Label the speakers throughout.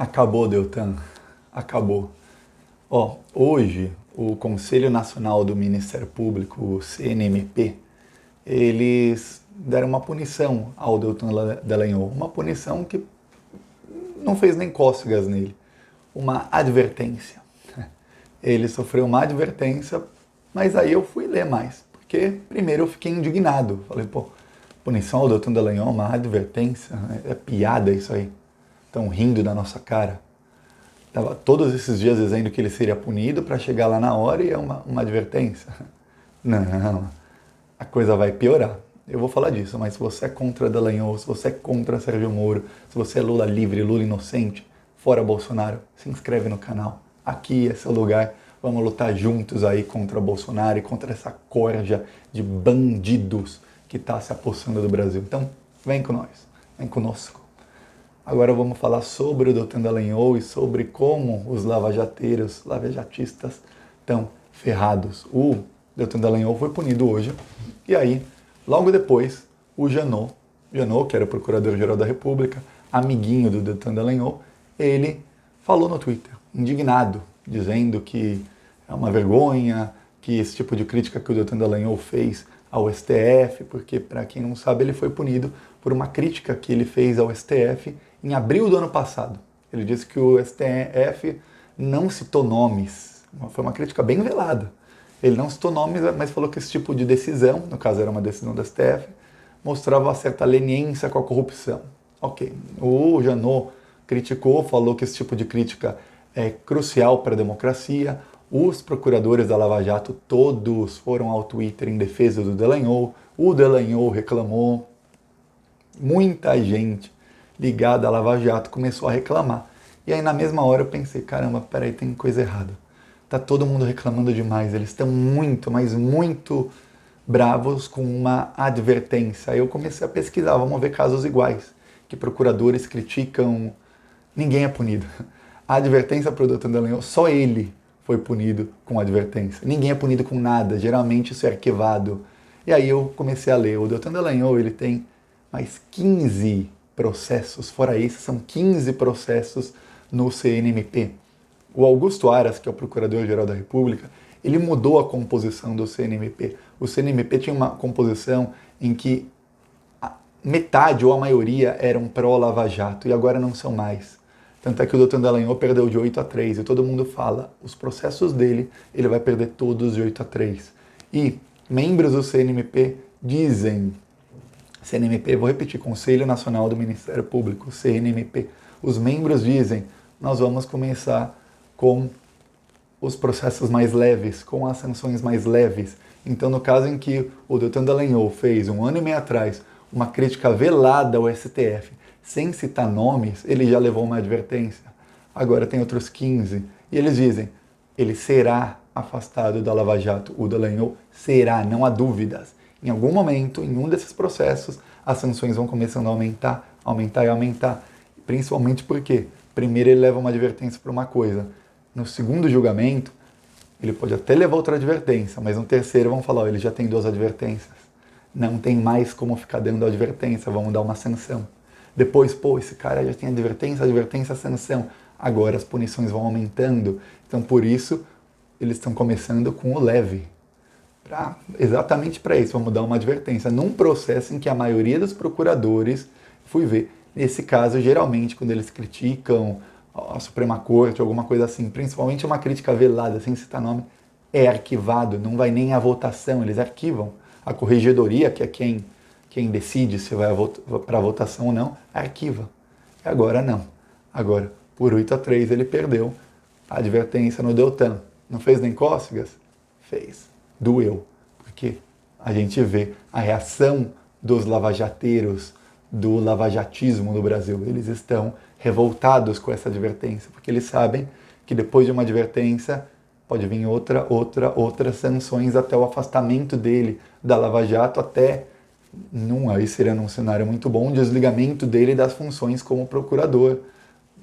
Speaker 1: Acabou, Deltan. Acabou. Hoje, o Conselho Nacional do Ministério Público, o CNMP, eles deram uma punição ao Deltan Dallagnol. Uma punição que não fez nem cócegas nele. Uma advertência. Ele sofreu uma advertência, mas aí eu fui ler mais. Porque, primeiro, eu fiquei indignado. Falei, punição ao Deltan Dallagnol, uma advertência? É piada isso aí. Estão rindo da nossa cara. Estava todos esses dias dizendo que ele seria punido para chegar lá na hora e é uma advertência. Não, a coisa vai piorar. Eu vou falar disso, mas se você é contra Dallagnol, se você é contra Sérgio Moro, se você é Lula livre, Lula inocente, fora Bolsonaro, se inscreve no canal. Aqui é seu lugar. Vamos lutar juntos aí contra Bolsonaro e contra essa corja de bandidos que está se apossando do Brasil. Então, vem com nós, vem conosco. Agora vamos falar sobre o Deltan Dallagnol e sobre como os lavajatistas estão ferrados. O Deltan Dallagnol foi punido hoje e aí, logo depois, o Janot, que era o Procurador-Geral da República, amiguinho do Deltan Dallagnol, ele falou no Twitter, indignado, dizendo que é uma vergonha, que esse tipo de crítica que o Deltan Dallagnol fez ao STF, porque, para quem não sabe, ele foi punido por uma crítica que ele fez ao STF em abril do ano passado. Ele disse que o STF não citou nomes. Foi uma crítica bem velada. Ele não citou nomes, mas falou que esse tipo de decisão, no caso era uma decisão do STF, mostrava uma certa leniência com a corrupção. Ok. O Janot criticou, falou que esse tipo de crítica é crucial para a democracia. Os procuradores da Lava Jato todos foram ao Twitter em defesa do Dallagnol. O Dallagnol reclamou. Muita gente ligada à Lava Jato começou a reclamar. E aí na mesma hora eu pensei, caramba, peraí, tem coisa errada. Tá todo mundo reclamando demais, eles estão muito, mas muito bravos com uma advertência. Aí eu comecei a pesquisar, vamos ver casos iguais, que procuradores criticam, ninguém é punido. A advertência para o Deltan Dallagnol, só ele foi punido com advertência. Ninguém é punido com nada, geralmente isso é arquivado. E aí eu comecei a ler, o Deltan Dallagnol, ele tem mais 15 processos, fora isso, são 15 processos no CNMP. O Augusto Aras, que é o Procurador-Geral da República, ele mudou a composição do CNMP. O CNMP tinha uma composição em que metade ou a maioria eram pró-Lava Jato e agora não são mais. Tanto é que o Deltan Dallagnol perdeu de 8-3 e todo mundo fala, os processos dele, ele vai perder todos de 8-3. E membros do CNMP dizem, CNMP, vou repetir, Conselho Nacional do Ministério Público, CNMP, os membros dizem, nós vamos começar com os processos mais leves, com as sanções mais leves. Então, no caso em que o Deltan Dallagnol fez, 1 ano e meio atrás, uma crítica velada ao STF, sem citar nomes, ele já levou uma advertência. Agora tem outros 15. E eles dizem, ele será afastado da Lava Jato. O Dallagnol será, não há dúvidas. Em algum momento, em um desses processos, as sanções vão começando a aumentar, aumentar e aumentar. Principalmente porque, primeiro, ele leva uma advertência por uma coisa. No segundo julgamento, ele pode até levar outra advertência, mas no terceiro vão falar, ele já tem 2 advertências. Não tem mais como ficar dando advertência, vamos dar uma sanção. Depois, esse cara já tem advertência, sanção. Agora as punições vão aumentando. Então, por isso, eles estão começando com o leve. Exatamente para isso, vamos dar uma advertência. Num processo em que a maioria dos procuradores, fui ver, nesse caso, geralmente, quando eles criticam a Suprema Corte, alguma coisa assim, principalmente uma crítica velada, sem citar nome, é arquivado, não vai nem à votação, eles arquivam. A corregedoria, que é quem decide se vai para a votação ou não, arquiva. E agora não. Agora, por 8-3, ele perdeu a advertência no Deltan. Não fez nem cócegas? Fez. Doeu. Porque a gente vê a reação dos lavajateiros, do lavajatismo no Brasil. Eles estão revoltados com essa advertência, porque eles sabem que depois de uma advertência pode vir outras sanções até o afastamento dele da Lava Jato, até, aí seria num cenário muito bom, o desligamento dele das funções como procurador.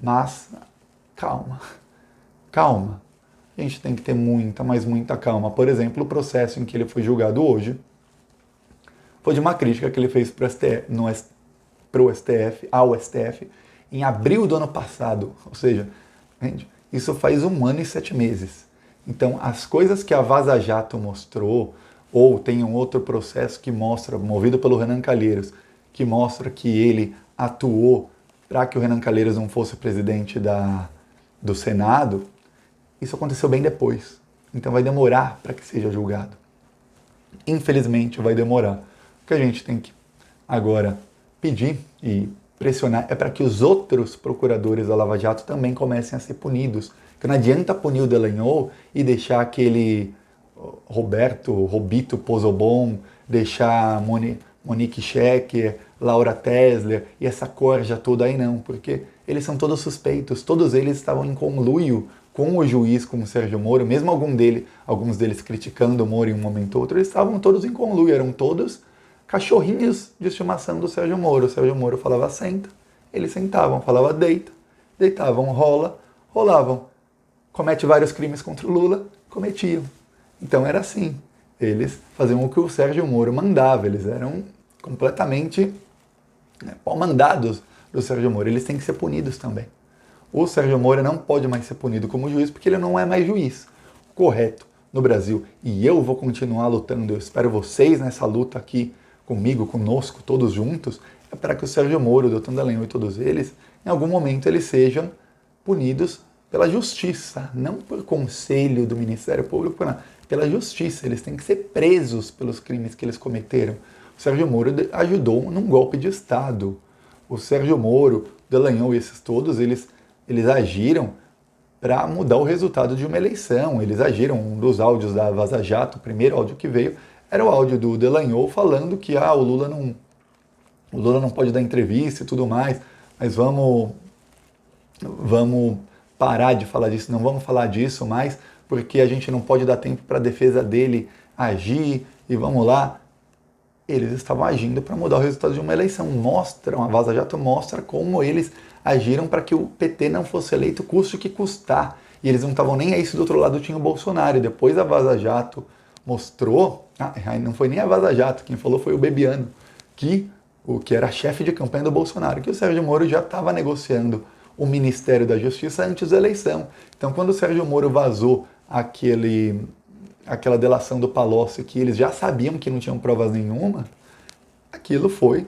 Speaker 1: Mas, calma. A gente tem que ter muita, mas muita calma. Por exemplo, o processo em que ele foi julgado hoje foi de uma crítica que ele fez ao STF, em abril do ano passado. Ou seja, gente, isso faz 1 ano e 7 meses. Então, as coisas que a Vaza Jato mostrou, ou tem um outro processo que mostra, movido pelo Renan Calheiros, que mostra que ele atuou para que o Renan Calheiros não fosse presidente do Senado, isso aconteceu bem depois. Então vai demorar para que seja julgado. Infelizmente vai demorar. O que a gente tem que agora pedir e pressionar é para que os outros procuradores da Lava Jato também comecem a ser punidos. Porque não adianta punir o Dallagnol e deixar aquele Robito Pozzobon, deixar Monique Schecker, Laura Tesler e essa corja toda aí não, porque eles são todos suspeitos, todos eles estavam em conluio com o juiz, com o Sérgio Moro, mesmo alguns deles criticando o Moro em um momento ou outro, eles estavam todos em conluio, eram todos cachorrinhos de estimação do Sérgio Moro. O Sérgio Moro falava senta, eles sentavam, falava deita, deitavam, rola, rolavam. Comete vários crimes contra o Lula, cometiam. Então era assim, eles faziam o que o Sérgio Moro mandava, eles eram completamente mandados do Sérgio Moro, eles têm que ser punidos também. O Sérgio Moro não pode mais ser punido como juiz porque ele não é mais juiz. Correto no Brasil. E eu vou continuar lutando, eu espero vocês nessa luta aqui comigo, conosco, todos juntos, é para que o Sérgio Moro, o Deltan Dallagnol e todos eles, em algum momento eles sejam punidos pela justiça, não por conselho do Ministério Público, não, pela justiça. Eles têm que ser presos pelos crimes que eles cometeram. O Sérgio Moro ajudou num golpe de Estado. O Sérgio Moro, Dallagnol e esses todos, eles agiram para mudar o resultado de uma eleição. Eles agiram, um dos áudios da Vaza Jato, o primeiro áudio que veio, era o áudio do Dallagnol falando que o Lula não pode dar entrevista e tudo mais, mas vamos parar de falar disso, não vamos falar disso mais, porque a gente não pode dar tempo para a defesa dele agir, e vamos lá. Eles estavam agindo para mudar o resultado de uma eleição. A Vaza Jato mostra como eles agiram para que o PT não fosse eleito, custe o que custar. E eles não estavam nem aí se do outro lado tinha o Bolsonaro. E depois a Vaza Jato mostrou, não foi nem a Vaza Jato, quem falou foi o Bebiano, que era chefe de campanha do Bolsonaro, que o Sérgio Moro já estava negociando o Ministério da Justiça antes da eleição. Então, quando o Sérgio Moro vazou aquela delação do Palocci, que eles já sabiam que não tinham provas nenhuma, aquilo foi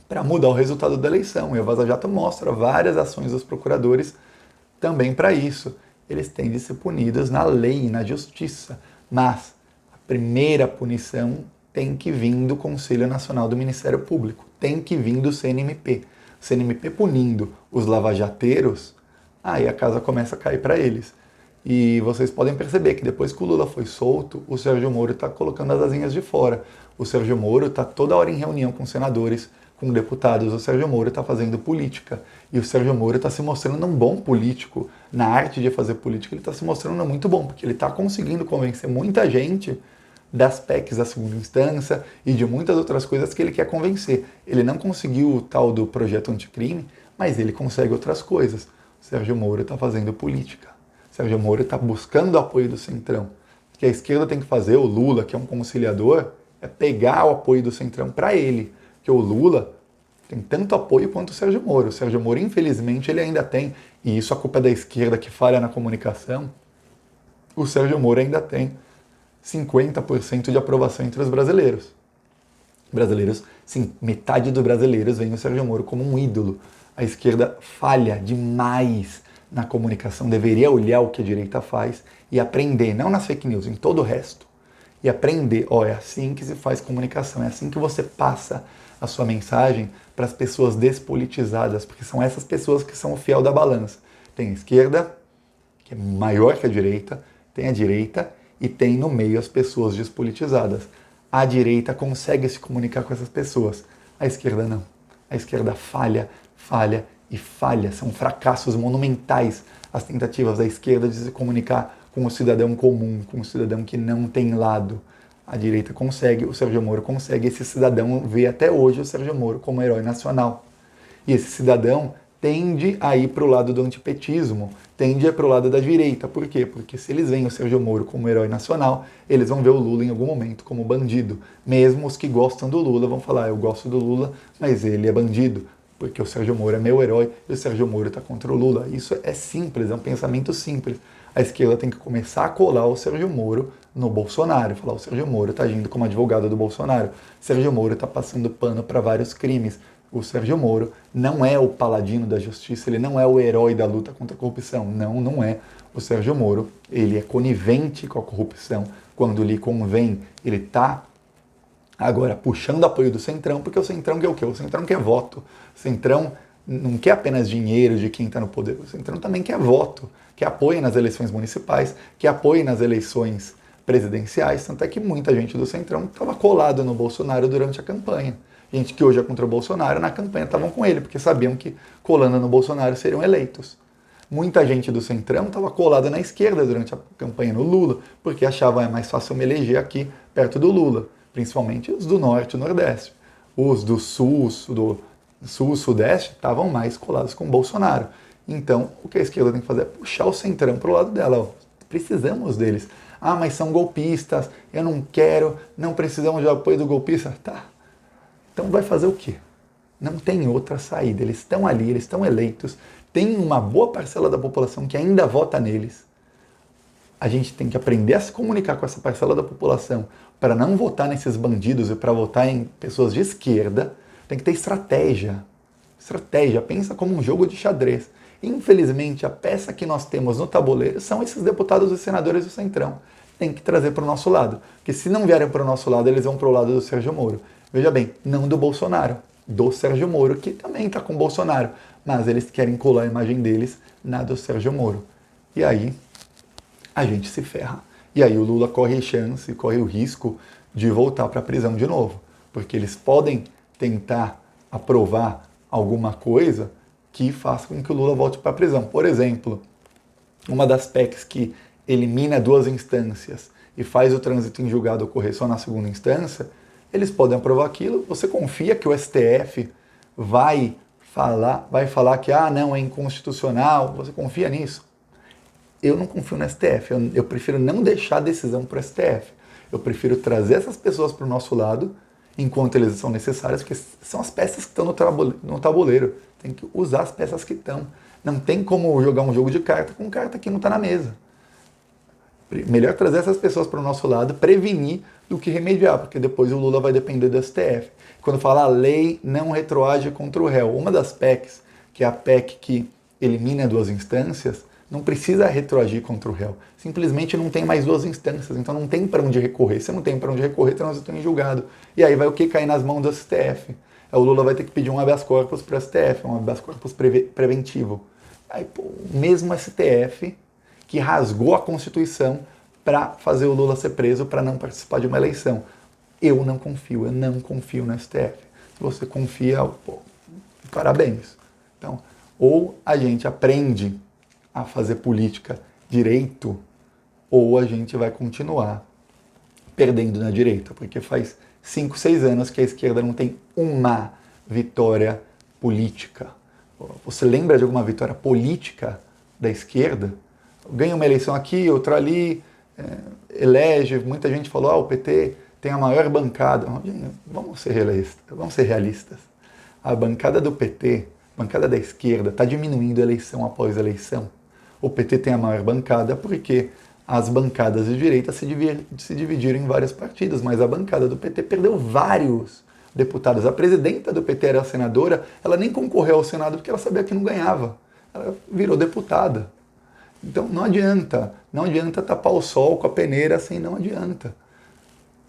Speaker 1: para mudar o resultado da eleição. E a Vaza Jato mostra várias ações dos procuradores também para isso. Eles têm de ser punidos na lei, na justiça. Mas a primeira punição tem que vir do Conselho Nacional do Ministério Público, tem que vir do CNMP. O CNMP punindo os lavajateiros, aí a casa começa a cair para eles. E vocês podem perceber que depois que o Lula foi solto, o Sérgio Moro está colocando as asinhas de fora. O Sérgio Moro está toda hora em reunião com senadores, com deputados. O Sérgio Moro está fazendo política. E o Sérgio Moro está se mostrando um bom político. Na arte de fazer política, ele está se mostrando muito bom, porque ele está conseguindo convencer muita gente das PECs da segunda instância e de muitas outras coisas que ele quer convencer. Ele não conseguiu o tal do projeto anticrime, mas ele consegue outras coisas. O Sérgio Moro está fazendo política. O Sérgio Moro está buscando o apoio do Centrão. O que a esquerda tem que fazer, o Lula, que é um conciliador, é pegar o apoio do Centrão para ele. Porque o Lula tem tanto apoio quanto o Sérgio Moro. O Sérgio Moro, infelizmente, ele ainda tem, e isso a culpa é da esquerda que falha na comunicação, o Sérgio Moro ainda tem 50% de aprovação entre os brasileiros. Brasileiros, sim, metade dos brasileiros veem o Sérgio Moro como um ídolo. A esquerda falha demais na comunicação, deveria olhar o que a direita faz e aprender, não nas fake news, em todo o resto. E aprender, é assim que se faz comunicação, é assim que você passa a sua mensagem para as pessoas despolitizadas, porque são essas pessoas que são o fiel da balança. Tem a esquerda, que é maior que a direita, tem a direita e tem no meio as pessoas despolitizadas. A direita consegue se comunicar com essas pessoas, a esquerda não. A esquerda falha e falha. São fracassos monumentais as tentativas da esquerda de se comunicar com o cidadão comum, com o cidadão que não tem lado. A direita consegue, o Sérgio Moro consegue, esse cidadão vê até hoje o Sérgio Moro como herói nacional. E esse cidadão tende a ir para o lado do antipetismo, tende a ir para o lado da direita. Por quê? Porque se eles veem o Sérgio Moro como herói nacional, eles vão ver o Lula em algum momento como bandido. Mesmo os que gostam do Lula vão falar, eu gosto do Lula, mas ele é bandido. porque o Sérgio Moro é meu herói e o Sérgio Moro está contra o Lula. Isso é simples, é um pensamento simples. A esquerda tem que começar a colar o Sérgio Moro no Bolsonaro, falar o Sérgio Moro está agindo como advogado do Bolsonaro, o Sérgio Moro está passando pano para vários crimes, o Sérgio Moro não é o paladino da justiça, ele não é o herói da luta contra a corrupção, não é. O Sérgio Moro, ele é conivente com a corrupção, quando lhe convém, ele está agora puxando apoio do Centrão, porque o Centrão quer o quê? O Centrão quer voto. O Centrão não quer apenas dinheiro de quem está no poder, o Centrão também quer voto, quer apoio nas eleições municipais, quer apoio nas eleições presidenciais, tanto é que muita gente do Centrão estava colado no Bolsonaro durante a campanha. Gente que hoje é contra o Bolsonaro, na campanha estavam com ele, porque sabiam que colando no Bolsonaro seriam eleitos. Muita gente do Centrão estava colada na esquerda durante a campanha no Lula, porque achava mais fácil me eleger aqui perto do Lula, principalmente os do Norte e Nordeste. Os do Sul, Sudeste, estavam mais colados com o Bolsonaro. Então, o que a esquerda tem que fazer é puxar o Centrão para o lado dela. Ó, precisamos deles. Ah, mas são golpistas, eu não quero, não precisamos de apoio do golpista. Tá, então vai fazer o quê? Não tem outra saída. Eles estão ali, eles estão eleitos. Tem uma boa parcela da população que ainda vota neles. A gente tem que aprender a se comunicar com essa parcela da população para não votar nesses bandidos e para votar em pessoas de esquerda. Tem que ter estratégia. Estratégia, pensa como um jogo de xadrez. Infelizmente, a peça que nós temos no tabuleiro são esses deputados e senadores do Centrão. Tem que trazer para o nosso lado. Porque se não vierem para o nosso lado, eles vão para o lado do Sérgio Moro. Veja bem, não do Bolsonaro, do Sérgio Moro, que também está com o Bolsonaro. Mas eles querem colar a imagem deles na do Sérgio Moro. E aí, a gente se ferra. E aí o Lula corre chance, corre o risco de voltar para a prisão de novo. Porque eles podem tentar aprovar alguma coisa que faça com que o Lula volte para a prisão. Por exemplo, uma das PECs que elimina duas instâncias e faz o trânsito em julgado ocorrer só na segunda instância, eles podem aprovar aquilo. Você confia que o STF vai falar que não, é inconstitucional? Você confia nisso? Eu não confio no STF, eu prefiro não deixar a decisão para o STF. Eu prefiro trazer essas pessoas para o nosso lado, enquanto eles são necessárias, porque são as peças que estão no tabuleiro. Tem que usar as peças que estão. Não tem como jogar um jogo de carta com carta que não está na mesa. Melhor trazer essas pessoas para o nosso lado, prevenir do que remediar, porque depois o Lula vai depender do STF. Quando fala a lei não retroage contra o réu, uma das PECs, que é a PEC que elimina duas instâncias, não precisa retroagir contra o réu. Simplesmente não tem mais duas instâncias, então não tem para onde recorrer. Se não tem para onde recorrer, trânsito em julgado. E aí vai o que? Cair nas mãos do STF. O Lula vai ter que pedir um habeas corpus para o STF, um habeas corpus preventivo. Aí, o mesmo STF que rasgou a Constituição para fazer o Lula ser preso, para não participar de uma eleição. Eu não confio no STF. Se você confia, parabéns. Então, ou a gente aprende a fazer política direito, ou a gente vai continuar perdendo na direita, porque faz 5, 6 anos que a esquerda não tem uma vitória política. Você lembra de alguma vitória política da esquerda? Ganha uma eleição aqui, outra ali, elege, muita gente falou, o PT tem a maior bancada. Vamos ser realistas. A bancada do PT, a bancada da esquerda, está diminuindo eleição após eleição. O PT tem a maior bancada porque as bancadas de direita se dividiram em vários partidos, mas a bancada do PT perdeu vários deputados. A presidenta do PT era a senadora, ela nem concorreu ao Senado porque ela sabia que não ganhava. Ela virou deputada. Então não adianta tapar o sol com a peneira assim, não adianta.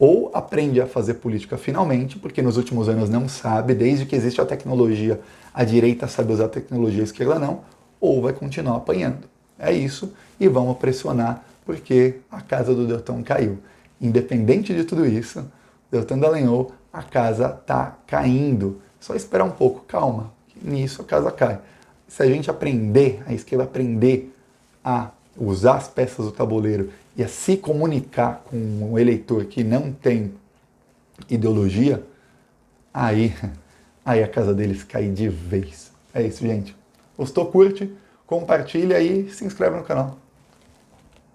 Speaker 1: Ou aprende a fazer política finalmente, porque nos últimos anos não sabe, desde que existe a tecnologia, a direita sabe usar a tecnologia, a esquerda não, ou vai continuar apanhando. É isso, e vamos pressionar, porque a casa do Deltan caiu. Independente de tudo isso, Deltan Dallagnol, a casa está caindo. Só esperar um pouco, calma, nisso a casa cai. Se a gente aprender, a esquerda aprender a usar as peças do tabuleiro e a se comunicar com um eleitor que não tem ideologia, aí a casa deles cai de vez. É isso, gente. Gostou? Curte, compartilha e se inscreve no canal.